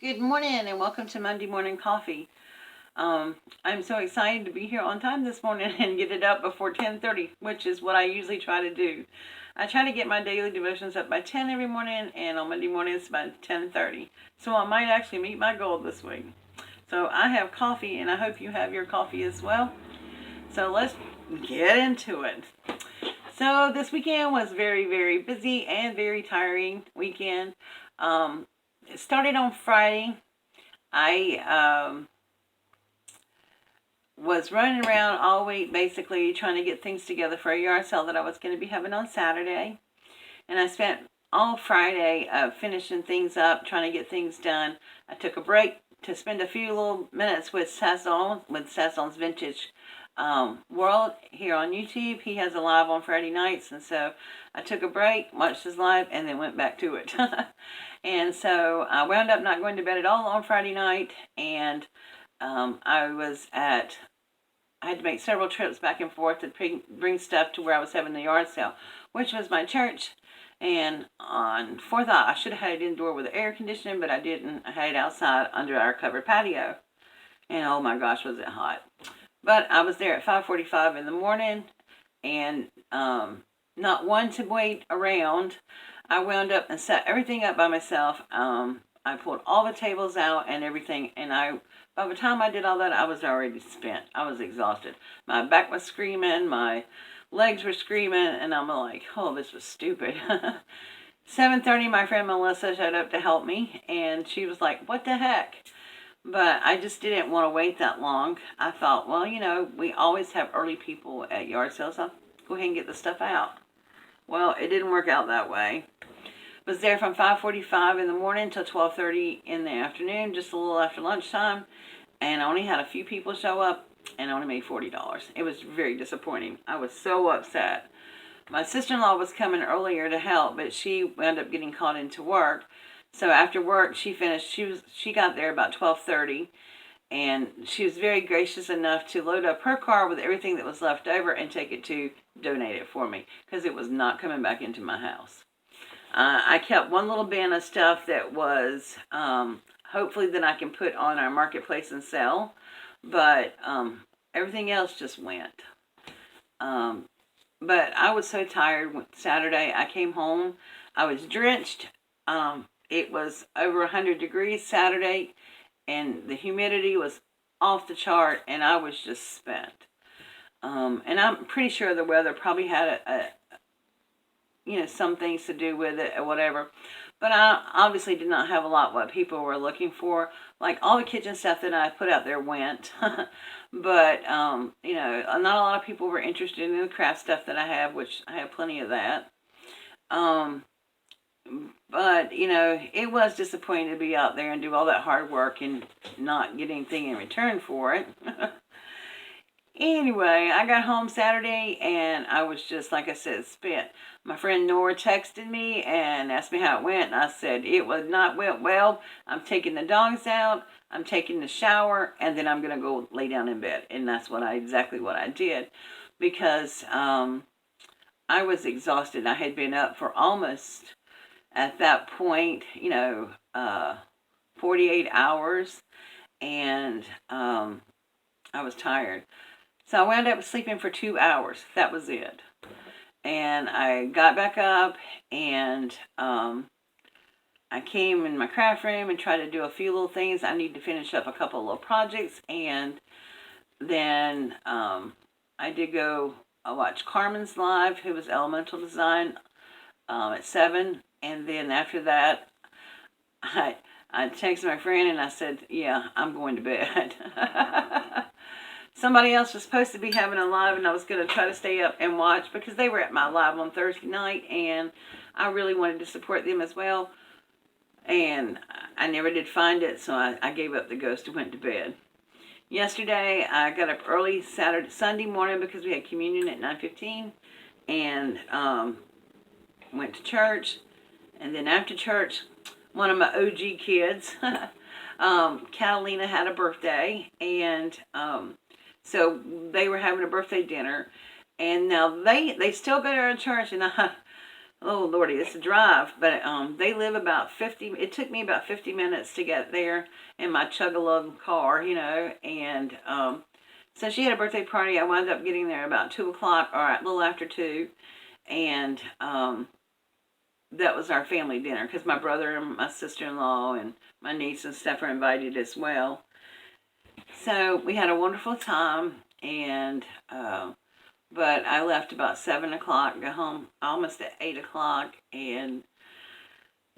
Good morning and welcome to Monday Morning Coffee. I'm so excited to be here on time this morning and get it up before 10:30, which is what I usually try to do. I try to get my daily devotions up by 10 every morning, and on Monday mornings by 10:30. So I might actually meet my goal this week. So I have coffee, and I hope you have your coffee as well. So let's get into it. So this weekend was very, very busy and very tiring weekend. It started on Friday. I was running around all week basically trying to get things together for a yard sale that I was going to be having on Saturday. And I spent all Friday finishing things up, trying to get things done. I took a break to spend a few little minutes with Sazon's Vintage World here on YouTube. He has a live on Friday nights, and so I took a break, watched his live, and then went back to it. And so I wound up not going to bed at all on Friday night, and I had to make several trips back and forth to bring stuff to where I was having the yard sale, which was my church. And on forethought, I should have had it indoor with the air conditioning, but I didn't. I had it outside under our covered patio. And oh my gosh, was it hot. But I was there at 5:45 in the morning, and not one to wait around. I wound up and set everything up by myself. I pulled all the tables out and everything, and by the time I did all that, I was already spent. I was exhausted. My back was screaming, my legs were screaming, and I'm like, oh, this was stupid. 7:30, my friend Melissa showed up to help me, and she was like, what the heck? But I just didn't want to wait that long. I thought, well, we always have early people at yard sales. I'll go ahead and get the stuff out. Well, it didn't work out that way. Was there from 5:45 in the morning till 12:30 in the afternoon, just a little after lunchtime, and I only had a few people show up, and I only made $40. It was very disappointing. I was so upset. My sister-in-law was coming earlier to help, but she wound up getting called into work. So after work, she finished. She got there about 12:30, and she was very gracious enough to load up her car with everything that was left over and take it to donate it for me, because it was not coming back into my house. I kept one little bin of stuff that was hopefully that I can put on our marketplace and sell, but everything else just went. But I was so tired. Saturday, I came home. I was drenched. It was over 100 degrees Saturday, and the humidity was off the chart, and I was just spent. And I'm pretty sure the weather probably had some things to do with it or whatever. But I obviously did not have a lot what people were looking for. Like all the kitchen stuff that I put out there went. But, not a lot of people were interested in the craft stuff that I have, which I have plenty of that. But, it was disappointing to be out there and do all that hard work and not get anything in return for it. Anyway, I got home Saturday, and I was just, like I said, spent. My friend Nora texted me and asked me how it went, and I said, it was not went well. I'm taking the dogs out, I'm taking the shower, and then I'm going to go lay down in bed. And that's exactly what I did, because I was exhausted. I had been up for almost, at that point, 48 hours, and I was tired. So I wound up sleeping for 2 hours. That was it. And I got back up, and I came in my craft room and tried to do a few little things. I need to finish up a couple of little projects. And then I did go watch Carmen's live, who was Elemental Design, at 7. And then after that, I texted my friend and I said, yeah, I'm going to bed. Somebody else was supposed to be having a live, and I was going to try to stay up and watch because they were at my live on Thursday night, and I really wanted to support them as well. And I never did find it, so I gave up the ghost and went to bed. Yesterday, I got up early Sunday morning because we had communion at 9:15, and went to church. And then after church, one of my OG kids, Catalina, had a birthday, and so they were having a birthday dinner, and now they still go to our church, and Oh Lordy, it's a drive, but they live about 50. It took me about 50 minutes to get there in my chug-a-lug car, and so she had a birthday party. I wound up getting there about 2 o'clock, or a little after 2, and that was our family dinner because my brother and my sister-in-law and my niece and stuff are invited as well. So we had a wonderful time, and but I left about 7 o'clock, got home almost at 8 o'clock, and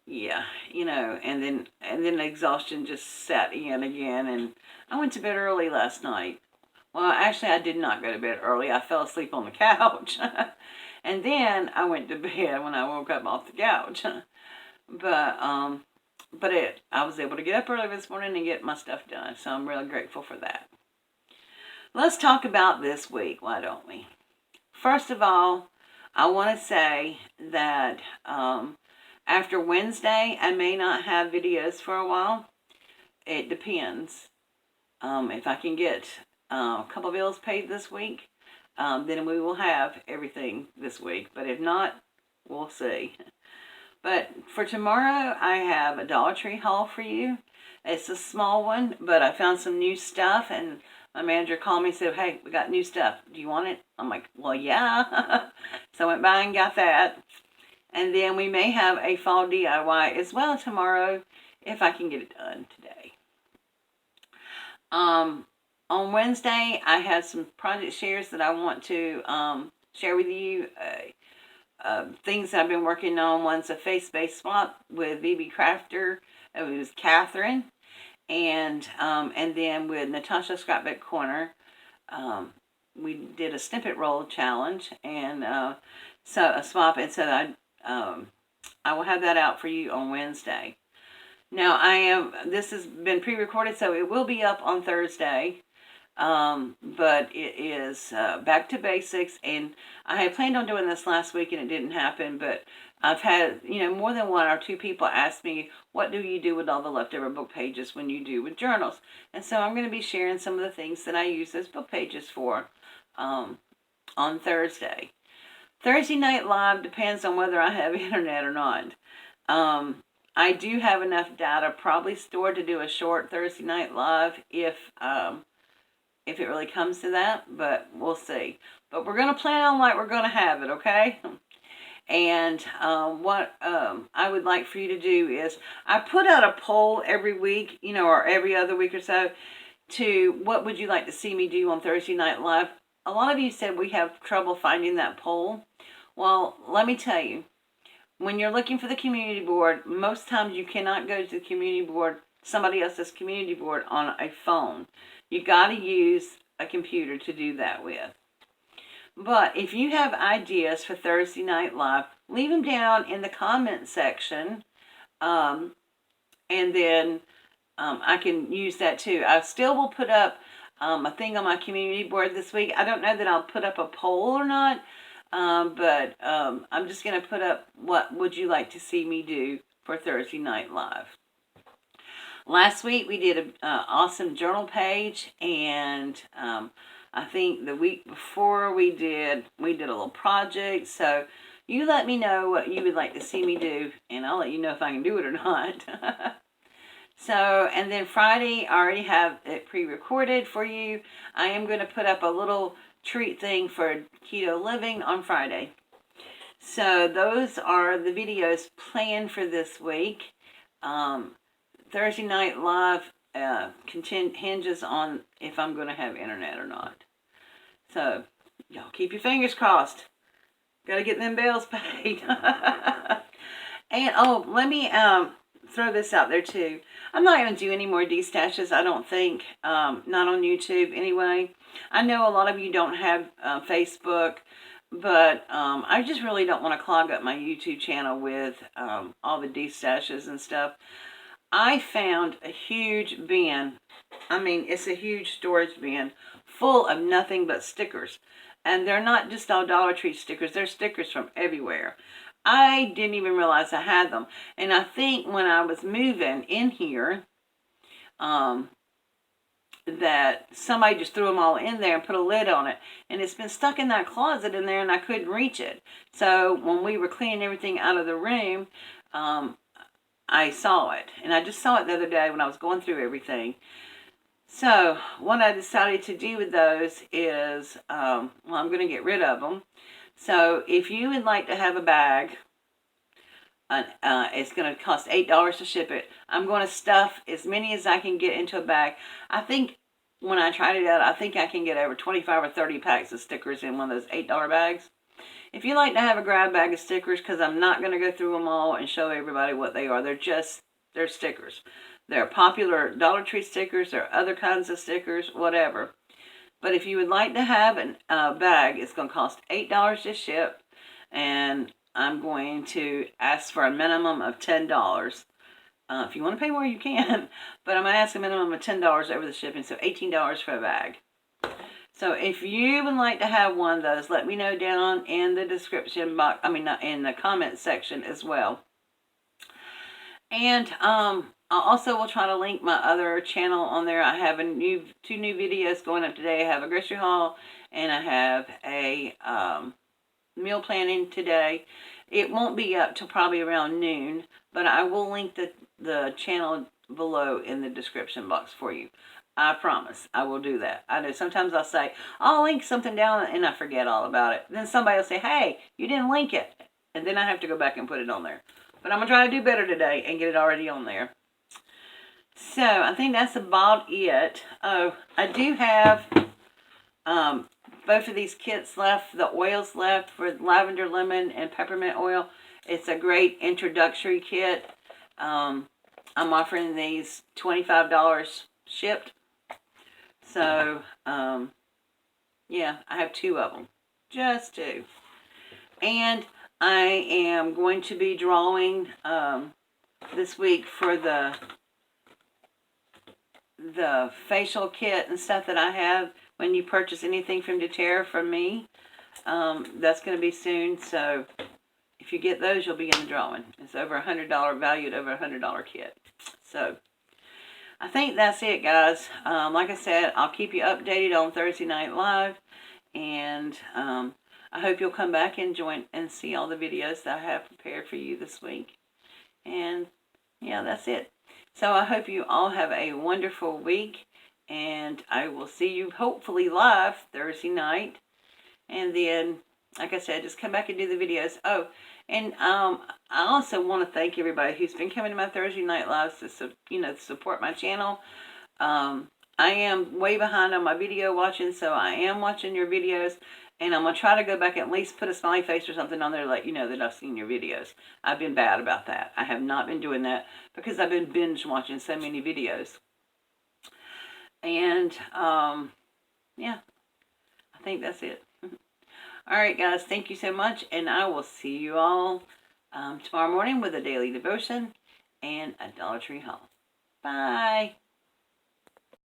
yeah, and then the exhaustion just set in again, and I went to bed early last night. Well, actually, I did not go to bed early. I fell asleep on the couch, and then I went to bed when I woke up off the couch. but I was able to get up early this morning and get my stuff done, so I'm really grateful for that. Let's talk about this week, why don't we? First of all, I want to say that after Wednesday, I may not have videos for a while. It depends. If I can get a couple bills paid this week, then we will have everything this week. But if not, we'll see. But for tomorrow, I have a Dollar Tree haul for you. It's a small one, but I found some new stuff, and my manager called me and said, hey, we got new stuff. Do you want it? I'm like, well, yeah. So I went by and got that. And then we may have a fall DIY as well tomorrow if I can get it done today. On Wednesday, I have some project shares that I want to share with you. Things I've been working on. One's a face-based swap with VB Crafter. It was Catherine. And then with Natasha Scrapbook Corner, we did a snippet roll challenge, and so a swap, and so I will have that out for you on Wednesday. Now this has been pre-recorded, so it will be up on Thursday, but it is back to basics, and I had planned on doing this last week and it didn't happen, but I've had, more than one or two people ask me, what do you do with all the leftover book pages when you do with journals? And so I'm going to be sharing some of the things that I use those book pages for on Thursday. Thursday Night Live depends on whether I have internet or not. I do have enough data probably stored to do a short Thursday Night Live if it really comes to that, but we'll see. But we're going to plan on like we're going to have it, okay? And what I would like for you to do is, I put out a poll every week, or every other week or so, to what would you like to see me do on Thursday Night Live. A lot of you said we have trouble finding that poll. Well, let me tell you, when you're looking for the community board, most times you cannot go to the community board, somebody else's community board, on a phone. You got to use a computer to do that with. But if you have ideas for Thursday Night Live, leave them down in the comment section, and then I can use that too. I still will put up a thing on my community board this week. I don't know that I'll put up a poll or not, but I'm just going to put up what would you like to see me do for Thursday Night Live. Last week we did an awesome journal page, and I think the week before we did a little project. So you let me know what you would like to see me do, and I'll let you know if I can do it or not. So, and then Friday, I already have it pre-recorded for you. I am going to put up a little treat thing for Keo Living on Friday. So those are the videos planned for this week. Thursday Night Live hinges on if I'm going to have internet or not. So, y'all keep your fingers crossed. Got to get them bills paid. And, let me throw this out there too. I'm not going to do any more D-stashes, I don't think. Not on YouTube anyway. I know a lot of you don't have Facebook, but I just really don't want to clog up my YouTube channel with all the D-stashes and stuff. I found a huge bin. I mean, it's a huge storage bin full of nothing but stickers. And they're not just all Dollar Tree stickers. They're stickers from everywhere. I didn't even realize I had them. And I think when I was moving in here, that somebody just threw them all in there and put a lid on it. And it's been stuck in that closet in there, and I couldn't reach it. So when we were cleaning everything out of the room, I saw it. And I just saw it the other day when I was going through everything. So what I decided to do with those is, well, I'm going to get rid of them. So if you would like to have a bag, it's going to cost $8 to ship it. I'm going to stuff as many as I can get into a bag. I think when I tried it out, I think I can get over 25 or 30 packs of stickers in one of those $8 bags. If you like to have a grab bag of stickers, because I'm not going to go through them all and show everybody what they are. They're stickers. They're popular Dollar Tree stickers. There are other kinds of stickers, whatever. But if you would like to have a bag, it's going to cost $8 to ship. And I'm going to ask for a minimum of $10. If you want to pay more, you can. But I'm going to ask a minimum of $10 over the shipping. So $18 for a bag. So if you would like to have one of those, let me know down in the description box. I mean, in the comment section as well. And I also will try to link my other channel on there. I have two new videos going up today. I have a grocery haul, and I have a meal planning today. It won't be up till probably around noon, but I will link the channel below in the description box for you. I promise I will do that. I know sometimes I'll say, I'll link something down, and I forget all about it. Then somebody will say, hey, you didn't link it. And then I have to go back and put it on there. But I'm going to try to do better today and get it already on there. So I think that's about it. Oh, I do have both of these kits left, the oils left for lavender, lemon, and peppermint oil. It's a great introductory kit. I'm offering these $25 shipped. So, yeah, I have 2 of them. Just 2. And I am going to be drawing this week for the facial kit and stuff that I have when you purchase anything from doTERRA from me. That's going to be soon, so if you get those, you'll be in the drawing. It's over $100, valued over $100 kit. So I think that's it, guys. Like I said, I'll keep you updated on Thursday Night Live, and I hope you'll come back and join and see all the videos that I have prepared for you this week. And yeah, that's it. So I hope you all have a wonderful week, and I will see you hopefully live Thursday night. And then, like I said, just come back and do the videos. Oh, and I also want to thank everybody who's been coming to my Thursday Night Lives to support my channel. I am way behind on my video watching, so I am watching your videos. And I'm going to try to go back and at least put a smiley face or something on there to let you know that I've seen your videos. I've been bad about that. I have not been doing that because I've been binge watching so many videos. And, yeah, I think that's it. All right, guys, thank you so much. And I will see you all tomorrow morning with a daily devotion and a Dollar Tree haul. Bye.